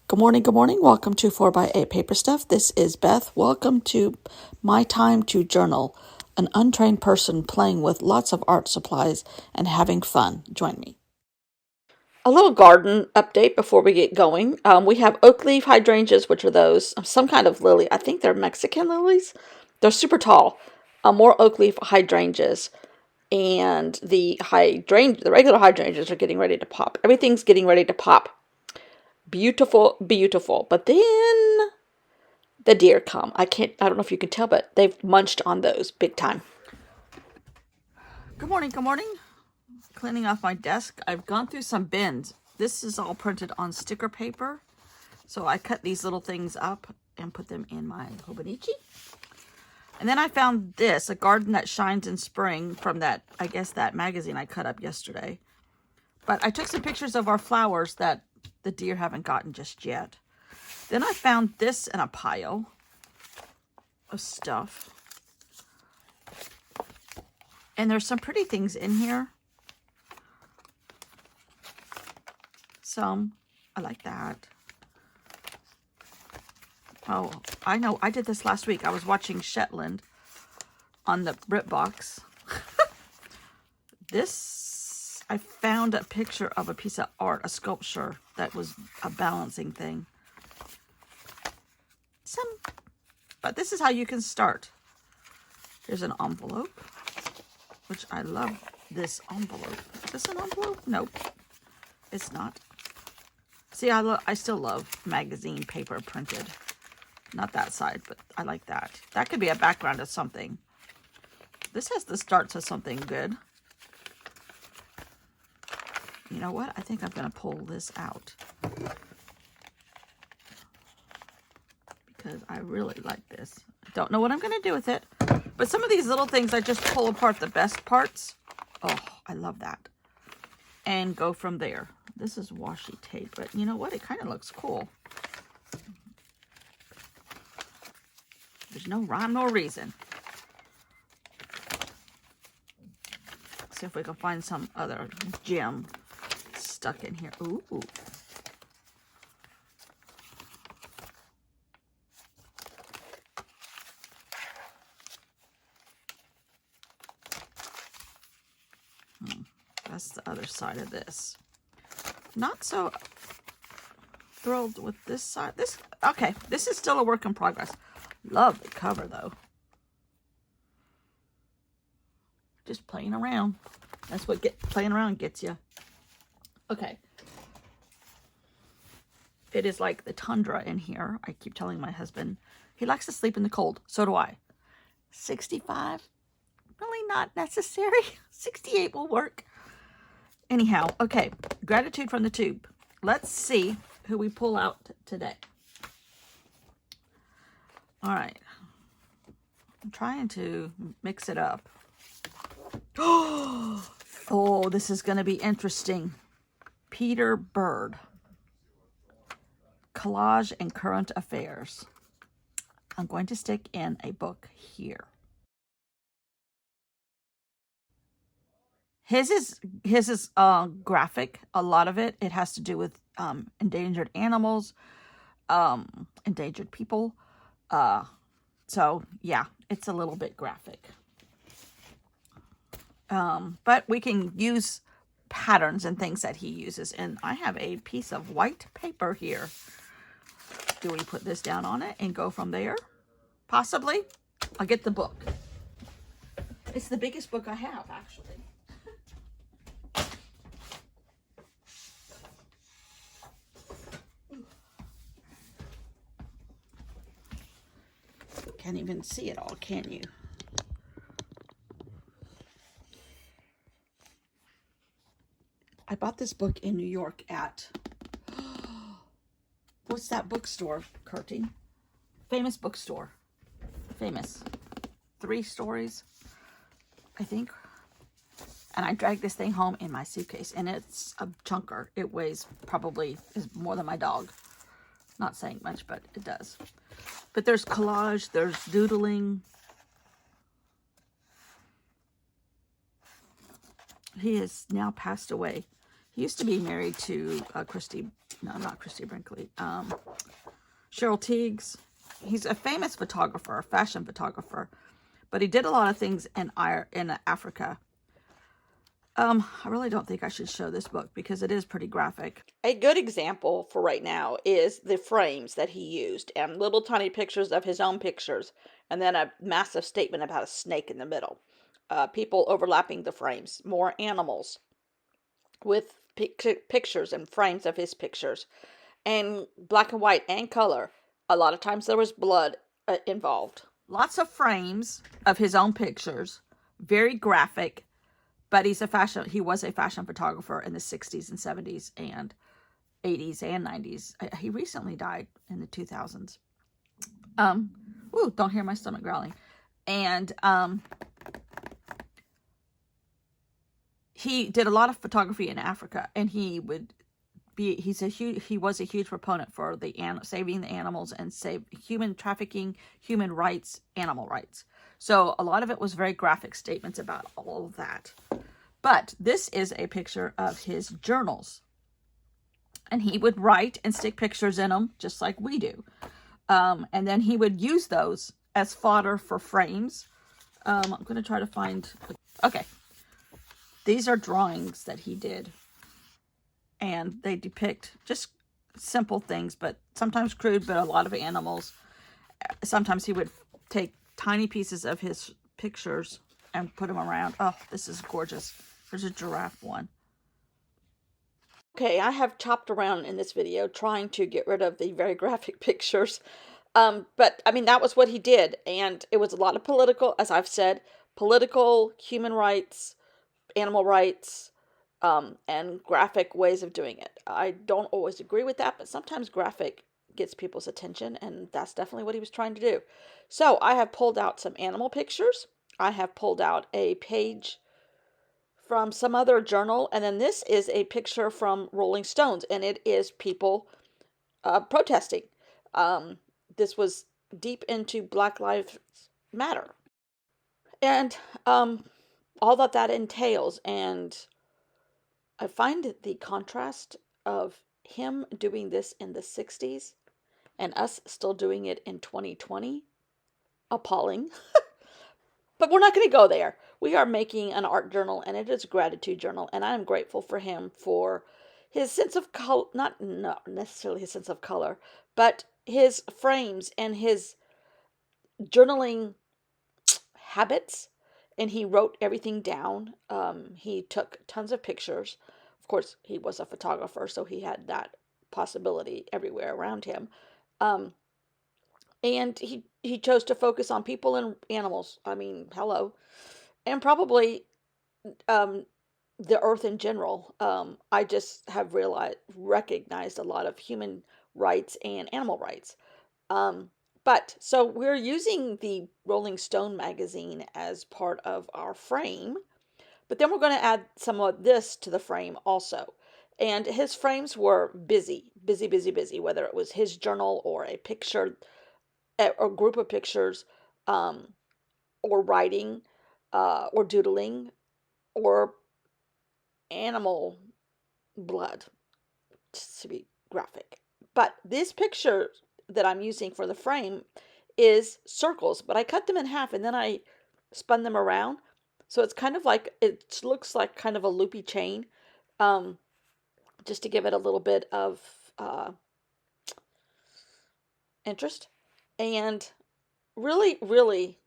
Good morning, good morning. Welcome to 4x8 Paper Stuff. This is Beth. Welcome to My Time to Journal, an untrained person playing with lots of art supplies and having fun. Join me. A little garden update before we get going. We have oak leaf hydrangeas, which are those, some kind of lily. I think they're Mexican lilies. They're super tall. More oak leaf hydrangeas. And the regular hydrangeas are getting ready to pop. Everything's getting ready to pop. Beautiful, beautiful. But then the deer come. I don't know if you can tell, but they've munched on those big time. Good morning, good morning. Cleaning off my desk. I've gone through some bins. This is all printed on sticker paper. So I cut these little things up and put them in my Hobonichi. And then I found this, A Garden That Shines in Spring, from that magazine I cut up yesterday. But I took some pictures of our flowers that the deer haven't gotten just yet. Then I found this in a pile of stuff. And there's some pretty things in here. Some, I like that. Oh, I know, I did this last week. I was watching Shetland on the BritBox. This, I found a picture of a piece of art, a sculpture that was a balancing thing. But this is how you can start. Here's an envelope, which I love this envelope. Is this an envelope? Nope, it's not. See, I still love magazine paper printed. Not that side, but I like that. That could be a background of something. This has the starts of something good. You know what? I think I'm going to pull this out. Because I really like this. I don't know what I'm going to do with it. But some of these little things, I just pull apart the best parts. Oh, I love that. And go from there. This is washi tape, but you know what? It kind of looks cool. There's no rhyme nor reason. Let's see if we can find some other gem stuck in here. Ooh. That's the other side of this. Not so thrilled with this side. Okay, this is still a work in progress. Love the cover though. Just playing around. That's what playing around gets you. Okay. It is like the tundra in here. I keep telling my husband he likes to sleep in the cold. So do I. 65, really not necessary. 68 will work. Anyhow, okay. Gratitude from the tube. Let's see who we pull out today. All right. I'm trying to mix it up. Oh, this is going to be interesting. Peter Bird. Collage and Current Affairs. I'm going to stick in a book here. His is graphic. A lot of it has to do with endangered animals, endangered people. So yeah, it's a little bit graphic. But we can use patterns and things that he uses. And I have a piece of white paper here. Do we put this down on it and go from there? Possibly. I'll get the book. It's the biggest book I have, actually. Can't even see it all, can you? I bought this book in New York at, what's that bookstore, Curtin? Famous bookstore. Famous. 3 stories, I think. And I dragged this thing home in my suitcase. And it's a chunker. It weighs probably is more than my dog. Not saying much, but it does. But there's collage. There's doodling. He has now passed away. He used to be married to not Christy Brinkley, Cheryl Tiegs. He's a famous photographer, a fashion photographer, but he did a lot of things in Africa. I really don't think I should show this book because it is pretty graphic. A good example for right now is the frames that he used and little tiny pictures of his own pictures, and then a massive statement about a snake in the middle. People overlapping the frames, more animals with pictures and frames of his pictures, and black and white and color. A lot of times there was blood involved. Lots of frames of his own pictures, very graphic, but he was a fashion photographer in the 60s and 70s and 80s and 90s. He recently died in the 2000s. Don't hear my stomach growling. And he did a lot of photography in Africa, and he was a huge proponent for saving the animals and human trafficking, human rights, animal rights. So a lot of it was very graphic statements about all of that. But this is a picture of his journals, and he would write and stick pictures in them just like we do. And then he would use those as fodder for frames. I'm going to try to find... Okay. These are drawings that he did, and they depict just simple things, but sometimes crude, but a lot of animals. Sometimes he would take tiny pieces of his pictures and put them around. Oh, this is gorgeous. There's a giraffe one. Okay, I have chopped around in this video trying to get rid of the very graphic pictures. But, I mean, that was what he did, and it was a lot of political, as I've said, political, human rights, animal rights, and graphic ways of doing it. I don't always agree with that, but sometimes graphic gets people's attention, and that's definitely what he was trying to do. So I have pulled out some animal pictures. I have pulled out a page from some other journal, and then this is a picture from Rolling Stones, and it is people protesting. This was deep into Black Lives Matter. And all that entails, and I find the contrast of him doing this in the 60s and us still doing it in 2020 appalling. But we're not going to go there. We are making an art journal, and it is a gratitude journal, and I am grateful for him for his sense of color, not necessarily his sense of color, but his frames and his journaling habits. And he wrote everything down. He took tons of pictures. Of course, he was a photographer, so he had that possibility everywhere around him. And he chose to focus on people and animals. I mean, hello. And probably the earth in general. I just have recognized a lot of human rights and animal rights. But so we're using the Rolling Stone magazine as part of our frame, but then we're going to add some of this to the frame also. And his frames were busy, whether it was his journal or a picture, or group of pictures, or writing, or doodling, or animal blood, just to be graphic. But this picture that I'm using for the frame is circles, but I cut them in half and then I spun them around. So it's kind of like, it looks like kind of a loopy chain, just to give it a little bit of interest. And really, really,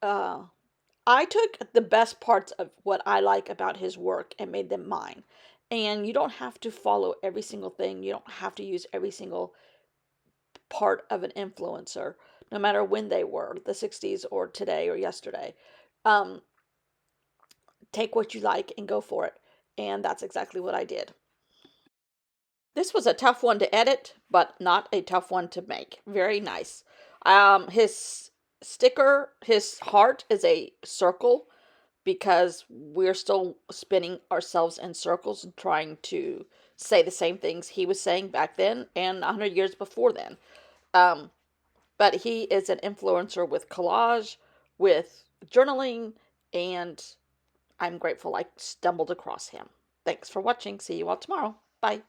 I took the best parts of what I like about his work and made them mine. And you don't have to follow every single thing. You don't have to use every single part of an influencer, no matter when they were, the 60s or today or yesterday. Take what you like and go for it. And that's exactly what I did. This was a tough one to edit, but not a tough one to make. Very nice. His sticker, his heart is a circle because we're still spinning ourselves in circles and trying to say the same things he was saying back then and 100 years before then. But he is an influencer with collage, with journaling, and I'm grateful I stumbled across him. Thank Thanks for watching. See you all tomorrow. Bye.